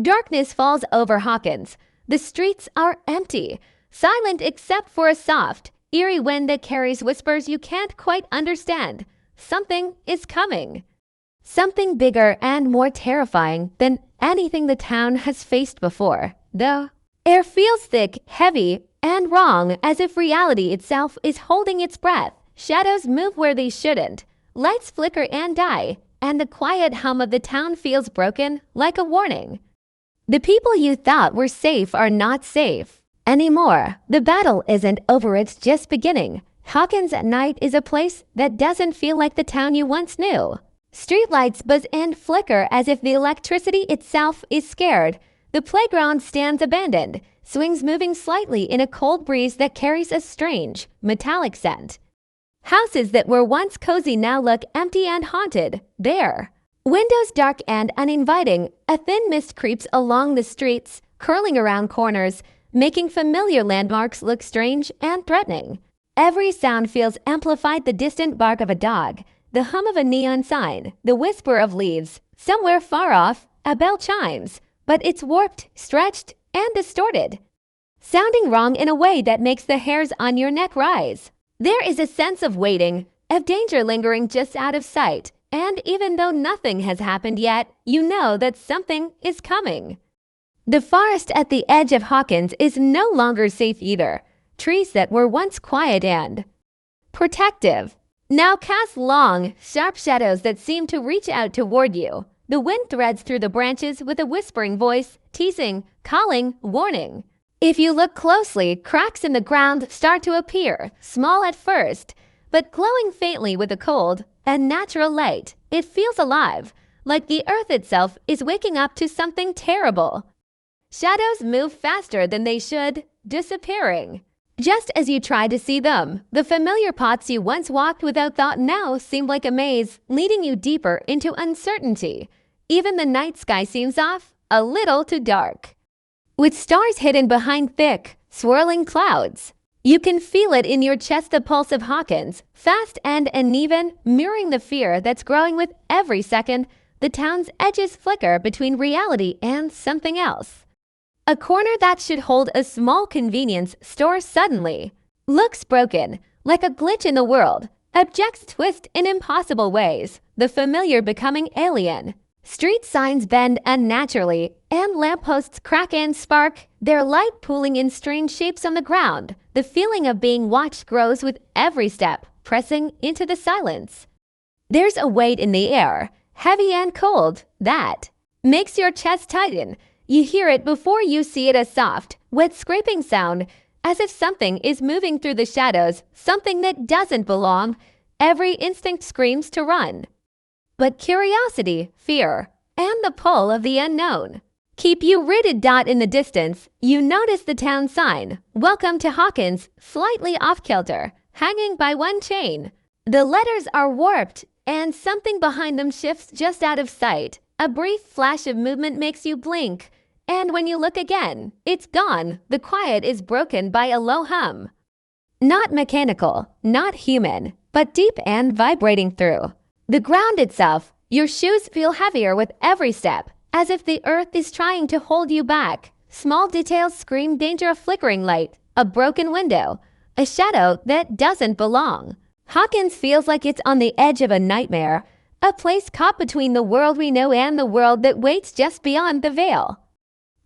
Darkness falls over Hawkins. The streets are empty, silent except for a soft, eerie wind that carries whispers you can't quite understand. Something is coming. Something bigger and more terrifying than anything the town has faced before. The air feels thick, heavy, and wrong, as if reality itself is holding its breath. Shadows move where they shouldn't. Lights flicker and die, and the quiet hum of the town feels broken, like a warning. The people you thought were safe are not safe anymore. The battle isn't over, it's just beginning. Hawkins at night is a place that doesn't feel like the town you once knew. Streetlights buzz and flicker as if the electricity itself is scared. The playground stands abandoned, swings moving slightly in a cold breeze that carries a strange, metallic scent. Houses that were once cozy now look empty and haunted. There. Windows dark and uninviting, a thin mist creeps along the streets, curling around corners, making familiar landmarks look strange and threatening. Every sound feels amplified: the distant bark of a dog, the hum of a neon sign, the whisper of leaves. Somewhere far off, a bell chimes, but it's warped, stretched, and distorted, sounding wrong in a way that makes the hairs on your neck rise. There is a sense of waiting, of danger lingering just out of sight, and even though nothing has happened yet, you know that something is coming. The forest at the edge of Hawkins is no longer safe either. Trees that were once quiet and protective now cast long, sharp shadows that seem to reach out toward you. The wind threads through the branches with a whispering voice, teasing, calling, warning. If you look closely, cracks in the ground start to appear, small at first, but glowing faintly with the cold and natural light. It feels alive, like the earth itself is waking up to something terrible. Shadows move faster than they should, disappearing. Just as you try to see them, the familiar paths you once walked without thought now seem like a maze, leading you deeper into uncertainty. Even the night sky seems off, a little too dark, with stars hidden behind thick, swirling clouds. You can feel it in your chest, the pulse of Hawkins, fast and uneven, mirroring the fear that's growing with every second. The town's edges flicker between reality and something else. A corner that should hold a small convenience store suddenly looks broken, like a glitch in the world. Objects twist in impossible ways, the familiar becoming alien. Street signs bend unnaturally, and lampposts crack and spark, their light pooling in strange shapes on the ground. The feeling of being watched grows with every step, pressing into the silence. There's a weight in the air, heavy and cold, that makes your chest tighten. You hear it before you see it, a soft, wet scraping sound, as if something is moving through the shadows, something that doesn't belong. Every instinct screams to run. But curiosity, fear, and the pull of the unknown keep you rooted. In the distance, you notice the town sign, "Welcome to Hawkins," slightly off-kilter, hanging by one chain. The letters are warped, and something behind them shifts just out of sight. A brief flash of movement makes you blink, and when you look again, it's gone. The quiet is broken by a low hum. Not mechanical, not human, but deep and vibrating through the ground itself. Your shoes feel heavier with every step, as if the earth is trying to hold you back. Small details scream danger: a flickering light, a broken window, a shadow that doesn't belong. Hawkins feels like it's on the edge of a nightmare, a place caught between the world we know and the world that waits just beyond the veil.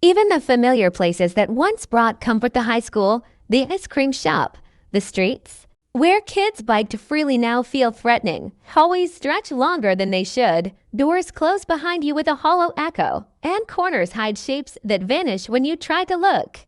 Even the familiar places that once brought comfort, the high school, the ice cream shop, the streets where kids biked freely, now feel threatening. Hallways stretch longer than they should, doors close behind you with a hollow echo, and corners hide shapes that vanish when you try to look.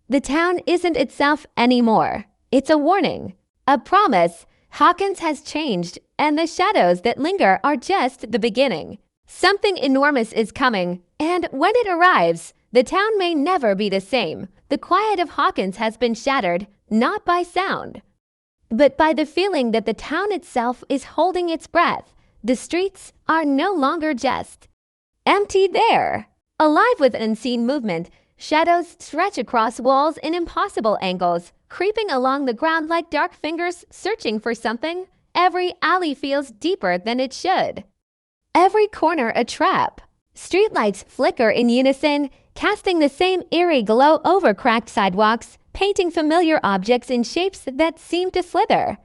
The town isn't itself anymore. It's a warning, a promise. Hawkins has changed, and the shadows that linger are just the beginning. Something enormous is coming, and when it arrives, the town may never be the same. The quiet of Hawkins has been shattered, not by sound, but by the feeling that the town itself is holding its breath. The streets are no longer just empty, they're alive with unseen movement. Shadows stretch across walls in impossible angles, creeping along the ground like dark fingers searching for something. Every alley feels deeper than it should, every corner a trap. Streetlights flicker in unison, casting the same eerie glow over cracked sidewalks, painting familiar objects in shapes that seem to slither.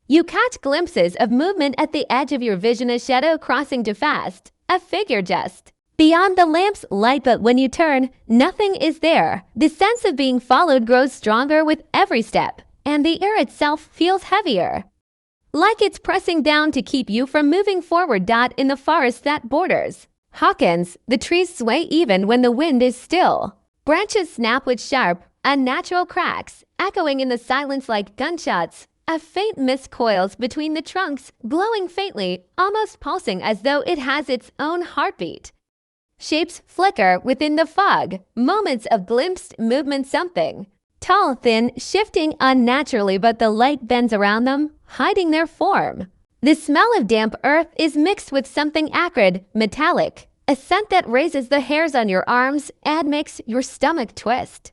You catch glimpses of movement at the edge of your vision, a shadow crossing too fast, a figure just beyond the lamp's light, but when you turn, nothing is there. The sense of being followed grows stronger with every step, and the air itself feels heavier, like it's pressing down to keep you from moving forward. In the forest that borders Hawkins, the trees sway even when the wind is still. Branches snap with sharp, unnatural cracks, echoing in the silence like gunshots. A faint mist coils between the trunks, glowing faintly, almost pulsing as though it has its own heartbeat. Shapes flicker within the fog, moments of glimpsed movement, something tall, thin, shifting unnaturally, but the light bends around them, hiding their form. The smell of damp earth is mixed with something acrid, metallic, a scent that raises the hairs on your arms and makes your stomach twist.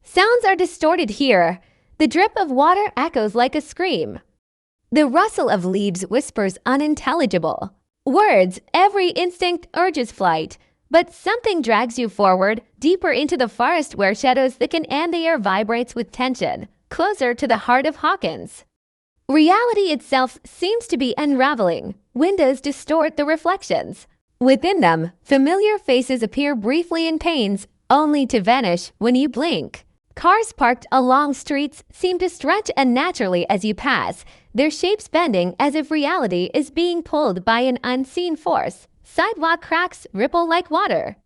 Sounds are distorted here. The drip of water echoes like a scream. The rustle of leaves whispers unintelligible. Words, every instinct urges flight, but something drags you forward, deeper into the forest where shadows thicken and the air vibrates with tension, closer to the heart of Hawkins. Reality itself seems to be unraveling. Windows distort the reflections. Within them, familiar faces appear briefly in panes, only to vanish when you blink. Cars parked along streets seem to stretch unnaturally as you pass, their shapes bending as if reality is being pulled by an unseen force. Sidewalk cracks ripple like water,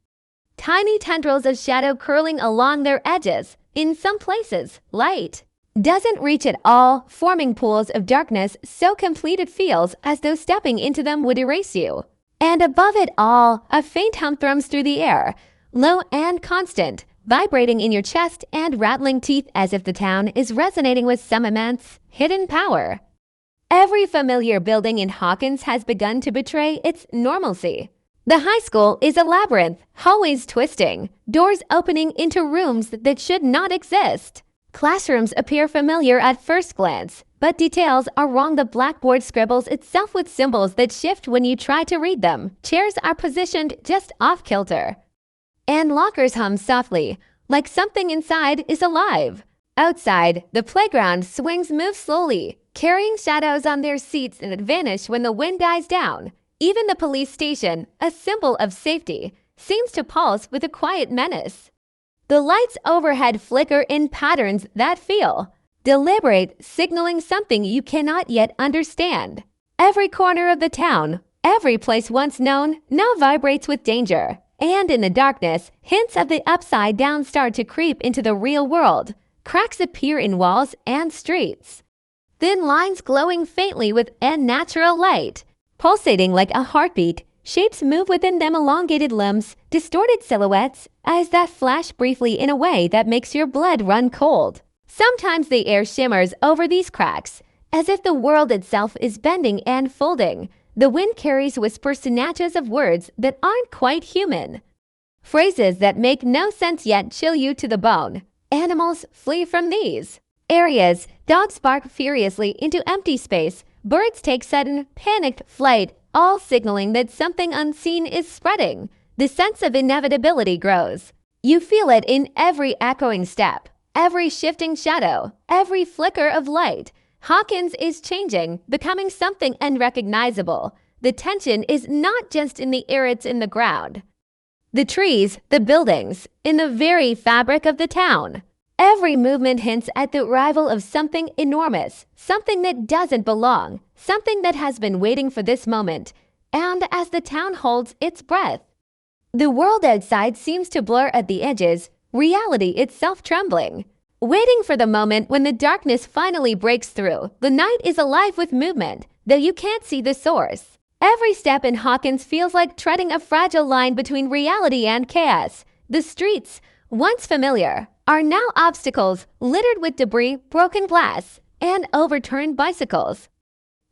tiny tendrils of shadow curling along their edges. In some places, light doesn't reach at all, forming pools of darkness so complete it feels as though stepping into them would erase you. And above it all, a faint hum thrums through the air, low and constant, vibrating in your chest and rattling teeth as if the town is resonating with some immense, hidden power. Every familiar building in Hawkins has begun to betray its normalcy. The high school is a labyrinth, hallways twisting, doors opening into rooms that should not exist. Classrooms appear familiar at first glance, but details are wrong. The blackboard scribbles itself with symbols that shift when you try to read them. Chairs are positioned just off-kilter, and lockers hum softly, like something inside is alive. Outside, the playground swings move slowly, carrying shadows on their seats that vanish when the wind dies down. Even the police station, a symbol of safety, seems to pulse with a quiet menace. The lights overhead flicker in patterns that feel deliberate, signaling something you cannot yet understand. Every corner of the town, every place once known, now vibrates with danger. And in the darkness, hints of the upside down start to creep into the real world. Cracks appear in walls and streets, thin lines glowing faintly with unnatural light, pulsating like a heartbeat. Shapes move within them, elongated limbs, distorted silhouettes, eyes that flash briefly in a way that makes your blood run cold. Sometimes the air shimmers over these cracks, as if the world itself is bending and folding. The wind carries whisper snatches of words that aren't quite human. Phrases that make no sense yet chill you to the bone. Animals flee from these areas. Dogs bark furiously into empty space. Birds take sudden, panicked flight, all signaling that something unseen is spreading. The sense of inevitability grows. You feel it in every echoing step, every shifting shadow, every flicker of light. Hawkins is changing, becoming something unrecognizable. The tension is not just in the air, it's in the ground. The trees, the buildings, in the very fabric of the town. Every movement hints at the arrival of something enormous, something that doesn't belong, something that has been waiting for this moment. And as the town holds its breath, the world outside seems to blur at the edges, reality itself trembling, waiting for the moment when the darkness finally breaks through. The night is alive with movement, though you can't see the source. Every step in Hawkins feels like treading a fragile line between reality and chaos. The streets, once familiar, are now obstacles littered with debris, broken glass, and overturned bicycles.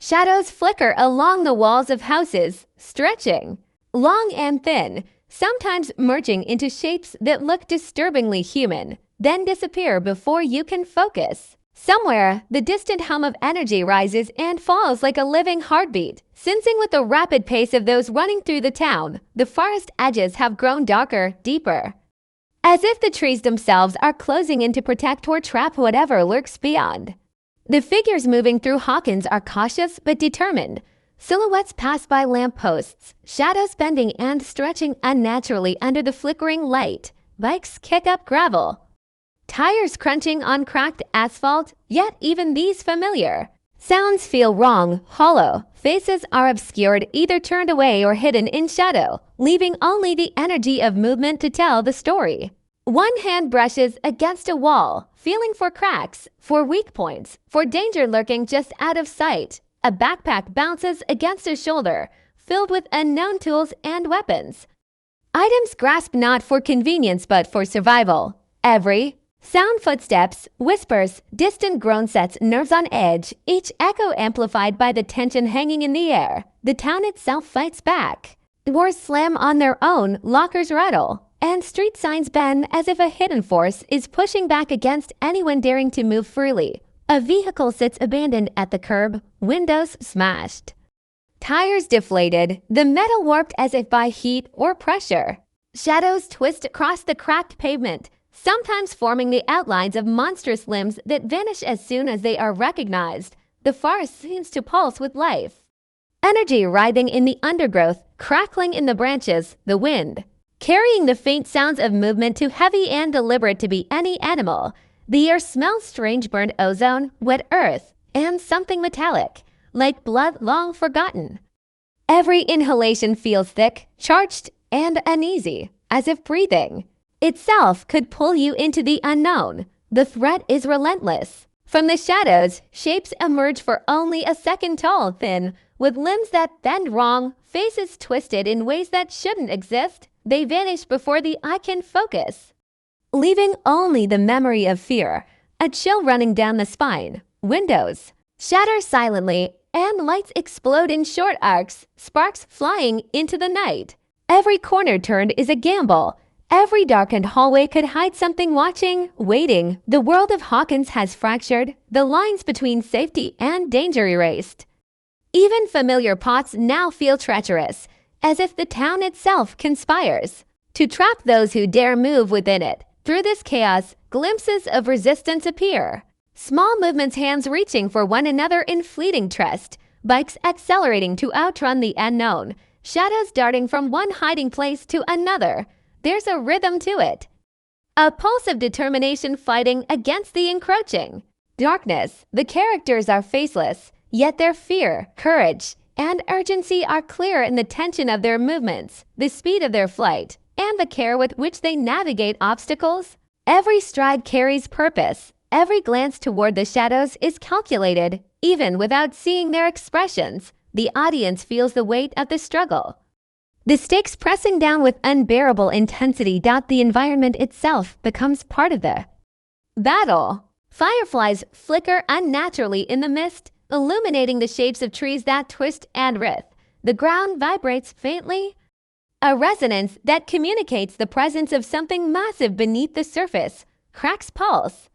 Shadows flicker along the walls of houses, stretching, long and thin, sometimes merging into shapes that look disturbingly human, then disappear before you can focus. Somewhere, the distant hum of energy rises and falls like a living heartbeat. Sensing with the rapid pace of those running through the town, the forest edges have grown darker, deeper. As if the trees themselves are closing in to protect or trap whatever lurks beyond. The figures moving through Hawkins are cautious but determined. Silhouettes pass by lampposts, shadows bending and stretching unnaturally under the flickering light. Bikes kick up gravel. Tires crunching on cracked asphalt, yet even these familiar. Sounds feel wrong, hollow. Faces are obscured, either turned away or hidden in shadow, leaving only the energy of movement to tell the story. One hand brushes against a wall, feeling for cracks, for weak points, for danger lurking just out of sight. A backpack bounces against a shoulder, filled with unknown tools and weapons. Items grasped not for convenience but for survival. Every sound, footsteps, whispers, distant groan sets nerves on edge, each echo amplified by the tension hanging in the air. The town itself fights back. Doors slam on their own, lockers rattle, and street signs bend as if a hidden force is pushing back against anyone daring to move freely. A vehicle sits abandoned at the curb, windows smashed. Tires deflated, the metal warped as if by heat or pressure. Shadows twist across the cracked pavement, sometimes forming the outlines of monstrous limbs that vanish as soon as they are recognized. The forest seems to pulse with life. Energy writhing in the undergrowth, crackling in the branches, the wind. Carrying the faint sounds of movement too heavy and deliberate to be any animal. The air smells strange burnt ozone, wet earth, and something metallic, like blood long forgotten. Every inhalation feels thick, charged, and uneasy, as if breathing itself could pull you into the unknown. The threat is relentless. From the shadows, shapes emerge for only a second tall, thin, with limbs that bend wrong, faces twisted in ways that shouldn't exist. They vanish before the eye can focus, leaving only the memory of fear, a chill running down the spine. Windows shatter silently, and lights explode in short arcs, sparks flying into the night. Every corner turned is a gamble. Every darkened hallway could hide something watching, waiting. The world of Hawkins has fractured, the lines between safety and danger erased. Even familiar pots now feel treacherous, as if the town itself conspires to trap those who dare move within it. Through this chaos, glimpses of resistance appear. Small movements, hands reaching for one another in fleeting trust, bikes accelerating to outrun the unknown, shadows darting from one hiding place to another. There's a rhythm to it. A pulse of determination fighting against the encroaching darkness. The characters are faceless, yet their fear, courage, and urgency are clear in the tension of their movements, the speed of their flight, and the care with which they navigate obstacles. Every stride carries purpose. Every glance toward the shadows is calculated. Even without seeing their expressions, the audience feels the weight of the struggle. The stakes pressing down with unbearable intensity. The environment itself becomes part of the battle. Fireflies flicker unnaturally in the mist, illuminating the shapes of trees that twist and writhe. The ground vibrates faintly, a resonance that communicates the presence of something massive beneath the surface. Cracks pulse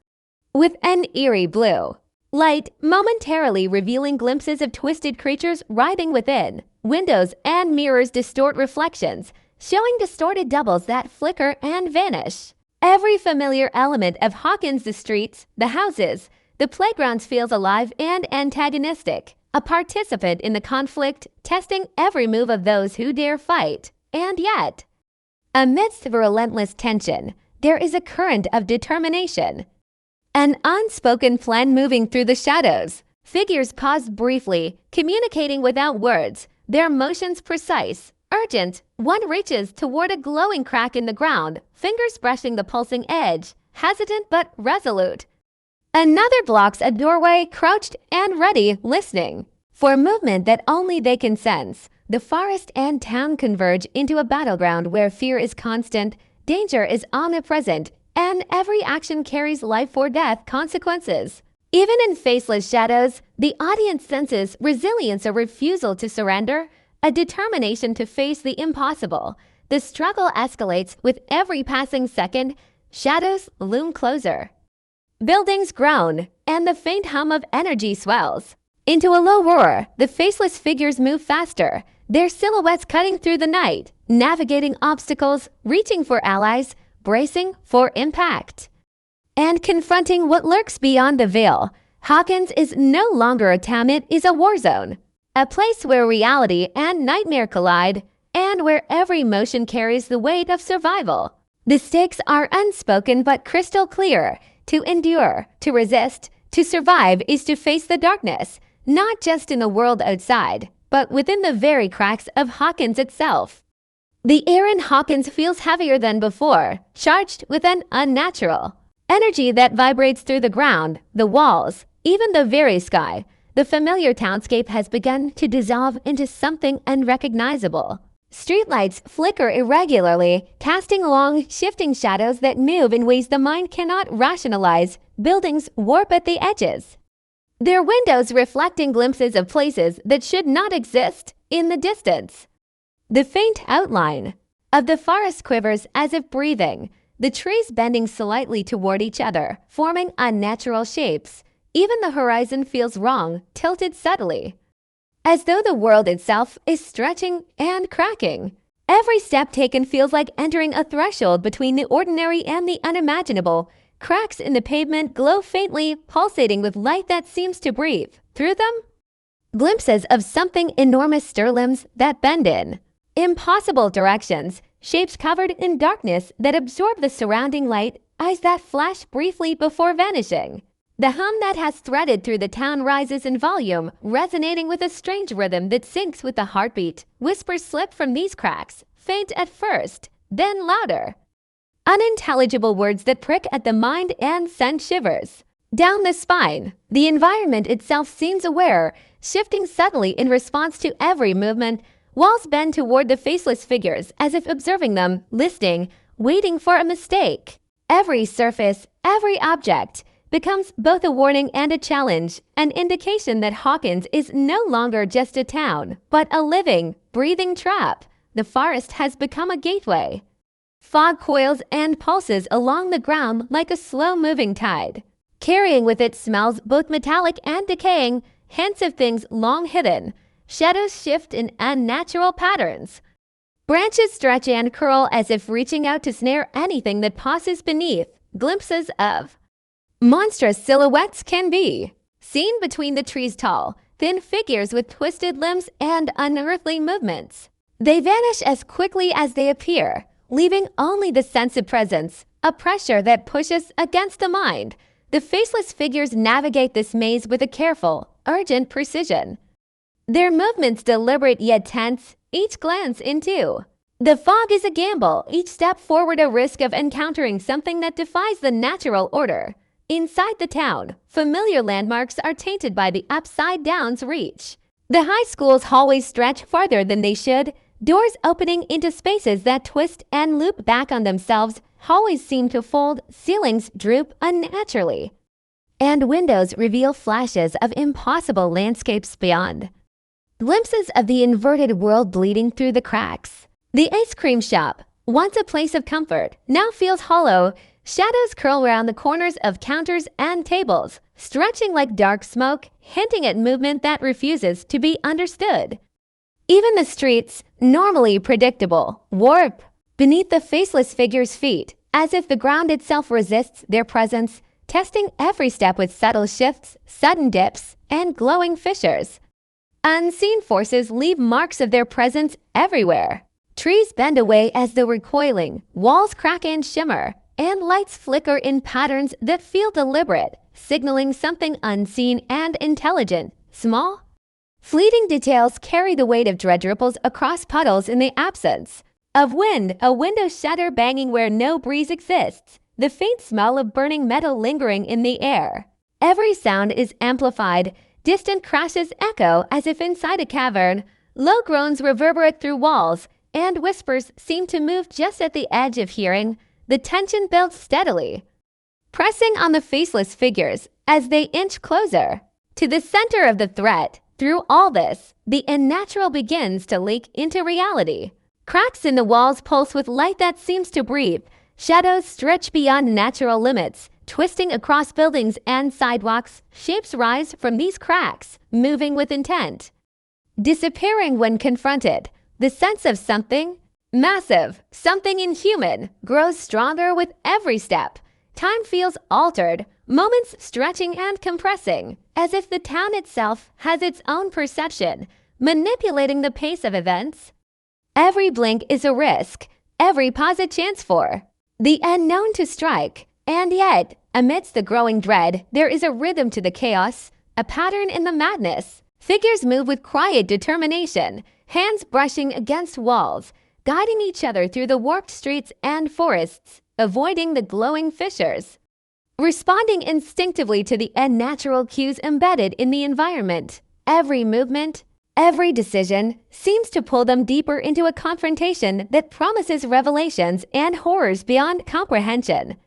with an eerie blue light, momentarily revealing glimpses of twisted creatures writhing within. Windows and mirrors distort reflections, showing distorted doubles that flicker and vanish. Every familiar element of Hawkins, the streets, the houses, the playgrounds, feels alive and antagonistic, a participant in the conflict, testing every move of those who dare fight. And yet, amidst the relentless tension, there is a current of determination. An unspoken plan moving through the shadows. Figures pause briefly, communicating without words, their motions precise, urgent. One reaches toward a glowing crack in the ground, fingers brushing the pulsing edge, hesitant but resolute. Another blocks a doorway, crouched and ready, listening for movement that only they can sense. The forest and town converge into a battleground where fear is constant, danger is omnipresent, and every action carries life or death consequences. Even in faceless shadows, the audience senses resilience, a refusal to surrender, a determination to face the impossible. The struggle escalates with every passing second. Shadows loom closer. Buildings groan, and the faint hum of energy swells. Into a low roar, the faceless figures move faster, their silhouettes cutting through the night, navigating obstacles, reaching for allies, bracing for impact. And confronting what lurks beyond the veil, Hawkins is no longer a town, it is a war zone. A place where reality and nightmare collide, and where every motion carries the weight of survival. The stakes are unspoken but crystal clear. To endure, to resist, to survive is to face the darkness, not just in the world outside, but within the very cracks of Hawkins itself. The air in Hawkins feels heavier than before, charged with an unnatural energy that vibrates through the ground, the walls, even the very sky. The familiar townscape has begun to dissolve into something unrecognizable. Streetlights flicker irregularly, casting long, shifting shadows that move in ways the mind cannot rationalize. Buildings warp at the edges, their windows reflecting glimpses of places that should not exist in the distance. The faint outline of the forest quivers as if breathing, the trees bending slightly toward each other, forming unnatural shapes. Even the horizon feels wrong, tilted subtly, as though the world itself is stretching and cracking. Every step taken feels like entering a threshold between the ordinary and the unimaginable. Cracks in the pavement glow faintly, pulsating with light that seems to breathe. Through them, glimpses of something enormous stir limbs that bend in impossible directions, shapes covered in darkness that absorb the surrounding light, eyes that flash briefly before vanishing. The hum that has threaded through the town rises in volume, resonating with a strange rhythm that syncs with the heartbeat. Whispers slip from these cracks, faint at first, then louder. Unintelligible words that prick at the mind and send shivers down the spine. The environment itself seems aware, shifting subtly in response to every movement. Walls bend toward the faceless figures as if observing them, listening, waiting for a mistake. Every surface, every object becomes both a warning and a challenge, an indication that Hawkins is no longer just a town, but a living, breathing trap. The forest has become a gateway. Fog coils and pulses along the ground like a slow-moving tide, carrying with it smells both metallic and decaying, hints of things long hidden. Shadows shift in unnatural patterns. Branches stretch and curl as if reaching out to snare anything that passes beneath. Glimpses of monstrous silhouettes can be seen between the trees, tall, thin figures with twisted limbs and unearthly movements. They vanish as quickly as they appear, leaving only the sense of presence, a pressure that pushes against the mind. The faceless figures navigate this maze with a careful, urgent precision. Their movements deliberate yet tense, each glance into. The fog is a gamble, each step forward a risk of encountering something that defies the natural order. Inside the town, familiar landmarks are tainted by the upside down's reach. The high school's hallways stretch farther than they should, doors opening into spaces that twist and loop back on themselves. Hallways seem to fold, ceilings droop unnaturally, and windows reveal flashes of impossible landscapes beyond. Glimpses of the inverted world bleeding through the cracks. The ice cream shop, once a place of comfort, now feels hollow. Shadows curl around the corners of counters and tables, stretching like dark smoke, hinting at movement that refuses to be understood. Even the streets, normally predictable, warp beneath the faceless figures' feet, as if the ground itself resists their presence, testing every step with subtle shifts, sudden dips, and glowing fissures. Unseen forces leave marks of their presence everywhere. Trees bend away as though recoiling, walls crack and shimmer, and lights flicker in patterns that feel deliberate, signaling something unseen and intelligent. Small, fleeting details carry the weight of dread ripples across puddles in the absence of wind, a window shutter banging where no breeze exists, the faint smell of burning metal lingering in the air. Every sound is amplified. Distant crashes echo as if inside a cavern. Low groans reverberate through walls, and whispers seem to move just at the edge of hearing. The tension builds steadily, pressing on the faceless figures as they inch closer to the center of the threat. Through all this, the unnatural begins to leak into reality. Cracks in the walls pulse with light that seems to breathe. Shadows stretch beyond natural limits, twisting across buildings and sidewalks, shapes rise from these cracks, moving with intent. Disappearing when confronted, the sense of something massive, something inhuman, grows stronger with every step. Time feels altered, moments stretching and compressing, as if the town itself has its own perception, manipulating the pace of events. Every blink is a risk, every pause a chance for the unknown to strike. And yet, amidst the growing dread, there is a rhythm to the chaos, a pattern in the madness. Figures move with quiet determination, hands brushing against walls, guiding each other through the warped streets and forests, avoiding the glowing fissures, responding instinctively to the unnatural cues embedded in the environment. Every movement, every decision seems to pull them deeper into a confrontation that promises revelations and horrors beyond comprehension.